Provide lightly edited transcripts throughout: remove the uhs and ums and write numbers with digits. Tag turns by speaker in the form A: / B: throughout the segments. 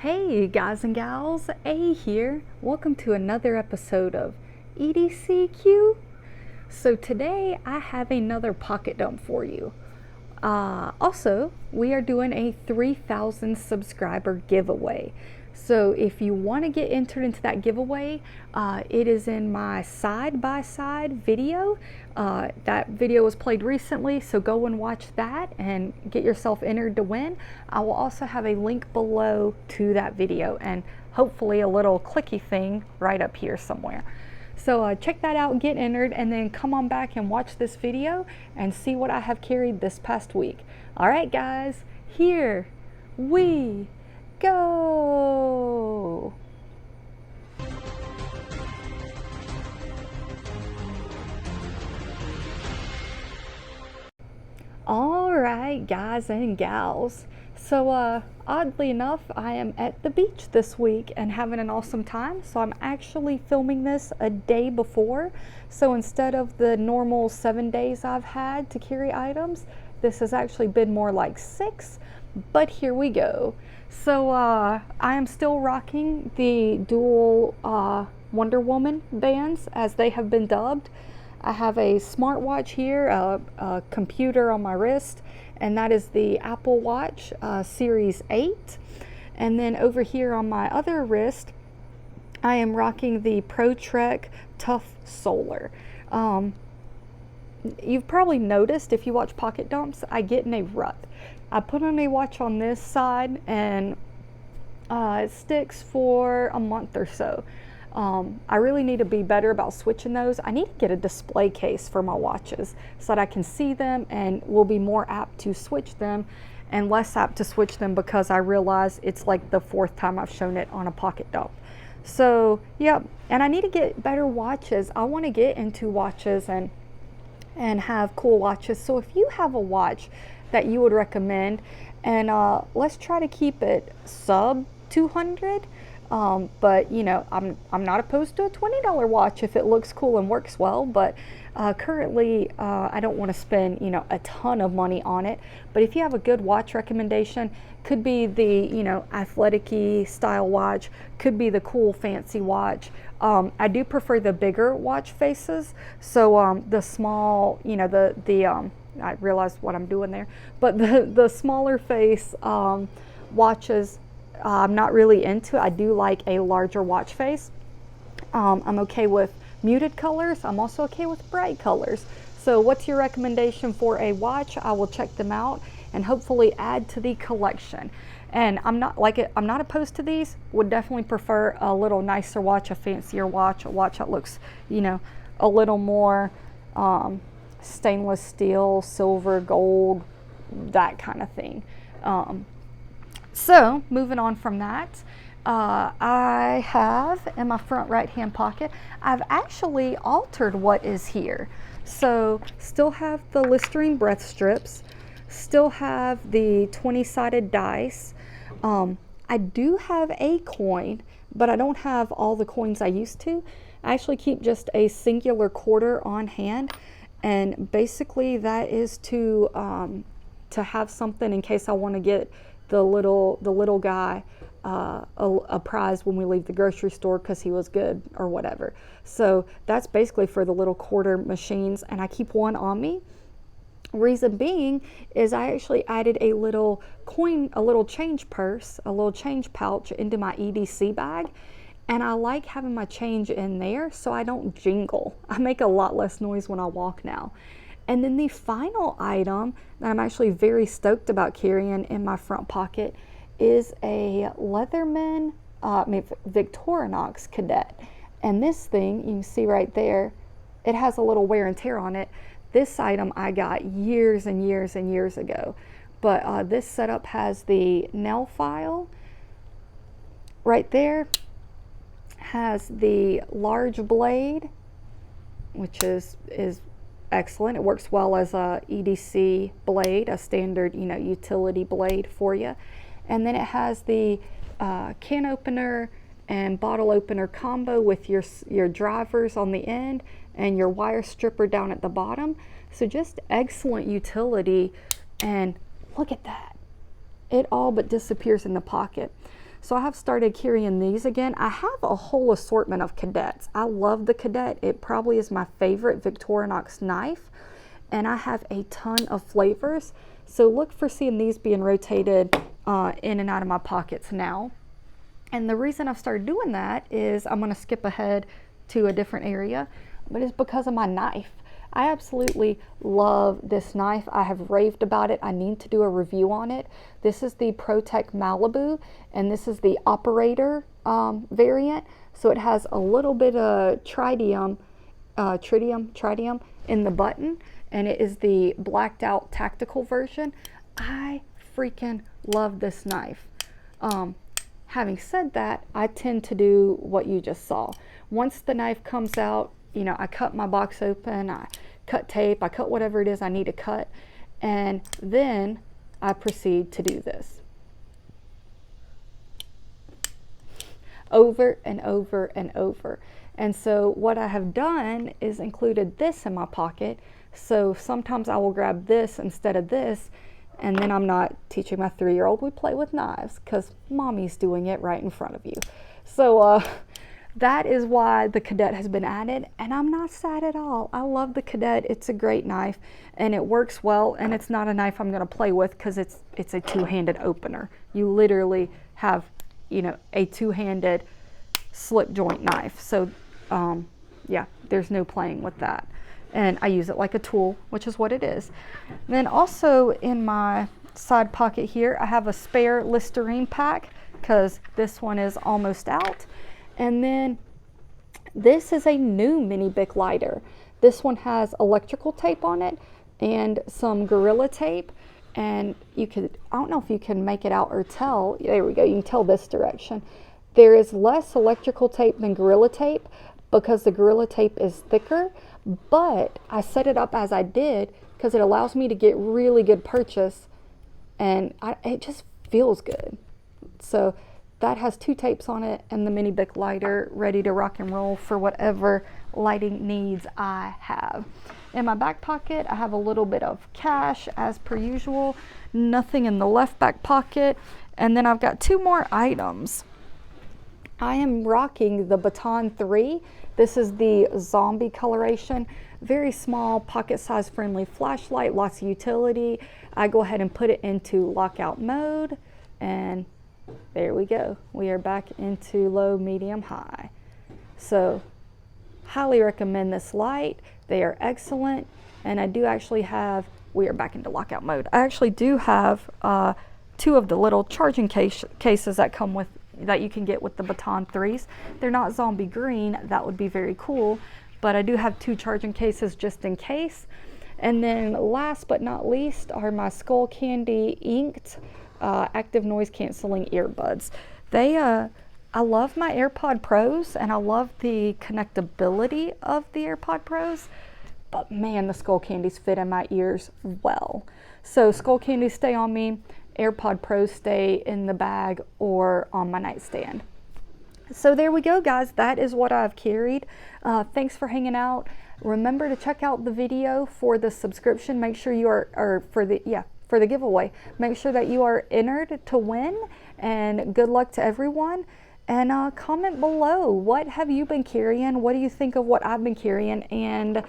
A: Hey guys and gals, A here. Welcome to another episode of EDCQ. So today I have another pocket dump for you. Also, we are doing a 3,000 subscriber giveaway. So if you want to get entered into that giveaway, it is in my side-by-side video. That video was played recently, so go and watch that and get yourself entered to win. I will also have a link below to that video and hopefully a little clicky thing right up here somewhere. So check that out, get entered, and then come on back and watch this video and see what I have carried this past week. All right, guys, here we go. All right, guys and gals. So oddly enough, I am at the beach this week and having an awesome time. So I'm actually filming this a day before. So instead of the normal 7 days I've had to carry items, this has actually been more like 6, but here we go. So I am still rocking the dual Wonder Woman bands, as they have been dubbed. I have a smartwatch here, a computer on my wrist, and that is the Apple Watch Series 8. And then over here on my other wrist, I am rocking the Pro Trek Tough Solar. You've probably noticed if you watch Pocket Dumps, I get in a rut. I put on a watch on this side and it sticks for a month or so. I really need to be better about switching those. I need to get a display case for my watches so that I can see them and will be more apt to switch them and less apt to switch them because I realize it's like the 4th time I've shown it on a pocket dump. So, yeah, and I need to get better watches. I want to get into watches and have cool watches. So if you have a watch that you would recommend, and let's try to keep it sub 200. But you know, I'm not opposed to a $20 watch if it looks cool and works well, but currently I don't want to spend, you know, a ton of money on it. But if you have a good watch recommendation, could be the, you know, athletic-y style watch, could be the cool fancy watch. I do prefer the bigger watch faces. So the small, you know, I realized what I'm doing there, but the smaller face watches, I'm not really into. I do like a larger watch face. I'm okay with muted colors. I'm also okay with bright colors. So what's your recommendation for a watch? I will check them out and hopefully add to the collection. And I'm not opposed to these. Would definitely prefer a little nicer watch, a fancier watch, a watch that looks, you know, a little more stainless steel, silver, gold, that kind of thing. So moving on from that, I have in my front right hand pocket, I've actually altered what is here. So still have the Listerine breath strips, still have the 20-sided dice. I do have a coin, but I don't have all the coins I used to. I actually keep just a singular quarter on hand, and basically that is to have something in case I want to get the little guy a prize when we leave the grocery store because he was good or whatever. So that's basically for the little quarter machines, and I keep one on me. Reason being is I actually added a little coin, a little change purse, a little change pouch into my EDC bag, and I like having my change in there so I don't jingle. I make a lot less noise when I walk now. And then the final item that I'm actually very stoked about carrying in my front pocket is a Leatherman Victorinox Cadet. And this thing, you can see right there, it has a little wear and tear on it. This item I got years and years and years ago. But this setup has the nail file right there, has the large blade, which is excellent. It works well as a EDC blade, a standard, you know, utility blade for you. And then it has the can opener and bottle opener combo with your drivers on the end and your wire stripper down at the bottom. So just excellent utility, and look at that. It all but disappears in the pocket. So I have started carrying these again. I have a whole assortment of Cadets. I love the Cadet. It probably is my favorite Victorinox knife. And I have a ton of flavors. So look for seeing these being rotated in and out of my pockets now. And the reason I've started doing that is, I'm going to skip ahead to a different area, but it's because of my knife. I absolutely love this knife. I have raved about it. I need to do a review on it. This is the ProTech Malibu, and this is the operator variant. So it has a little bit of tritium in the button, and it is the blacked out tactical version. I freaking love this knife. Having said that, I tend to do what you just saw. Once the knife comes out, you know, I cut my box open, I cut tape, I cut whatever it is I need to cut, and then I proceed to do this. Over and over and over. And so what I have done is included this in my pocket. So sometimes I will grab this instead of this, and then I'm not teaching my 3-year-old we play with knives, because mommy's doing it right in front of you. So that is why the Cadet has been added, and I'm not sad at all. I love the Cadet. It's a great knife, and it works well, and it's not a knife I'm going to play with because it's a two-handed opener. You literally have, you know, a two-handed slip joint knife. So yeah, there's no playing with that. And I use it like a tool, which is what it is. And then also in my side pocket here, I have a spare Listerine pack because this one is almost out. And then this is a new mini Bic lighter. This one has electrical tape on it and some Gorilla tape. And you could, I don't know if you can make it out or tell. There we go, you can tell this direction. There is less electrical tape than Gorilla tape because the Gorilla tape is thicker, but I set it up as I did because it allows me to get really good purchase, and it just feels good. So that has 2 tapes on it and the mini Bic lighter ready to rock and roll for whatever lighting needs I have. In my back pocket, I have a little bit of cash as per usual, nothing in the left back pocket, and then I've got 2 more items. I am rocking the Baton 3. This is the zombie coloration, very small, pocket-size friendly flashlight, lots of utility. I go ahead and put it into lockout mode, and there we go. We are back into low, medium, high. So highly recommend this light. They are excellent, and I do actually have, we are back into lockout mode. I actually do have 2 of the little charging cases that come with, that you can get with the Baton 3s. They're not zombie green, that would be very cool, but I do have 2 charging cases just in case. And then last but not least are my Skull Candy inked active noise canceling earbuds. They I love my AirPod Pros and I love the connectability of the AirPod Pros, but man, the Skull Candies fit in my ears well. So Skull Candies stay on me, AirPod Pros stay in the bag or on my nightstand. So there we go, guys. That is what I've carried. Thanks for hanging out. Remember to check out the video for the subscription. Make sure you are, for the giveaway. Make sure that you are entered to win, and good luck to everyone. And comment below, what have you been carrying? What do you think of what I've been carrying? And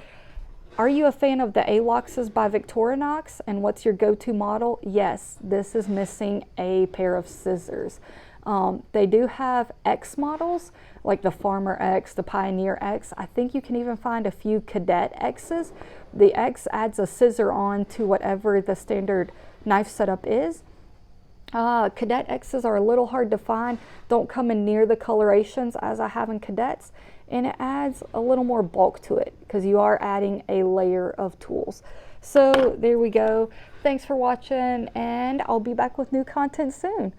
A: are you a fan of the ALOXs by Victorinox? And what's your go-to model? Yes, this is missing a pair of scissors. They do have X models, like the Farmer X, the Pioneer X. I think you can even find a few Cadet X's. The X adds a scissor on to whatever the standard knife setup is. Cadet X's are a little hard to find, don't come in near the colorations as I have in Cadets, and it adds a little more bulk to it because you are adding a layer of tools. So there we go. Thanks for watching, and I'll be back with new content soon.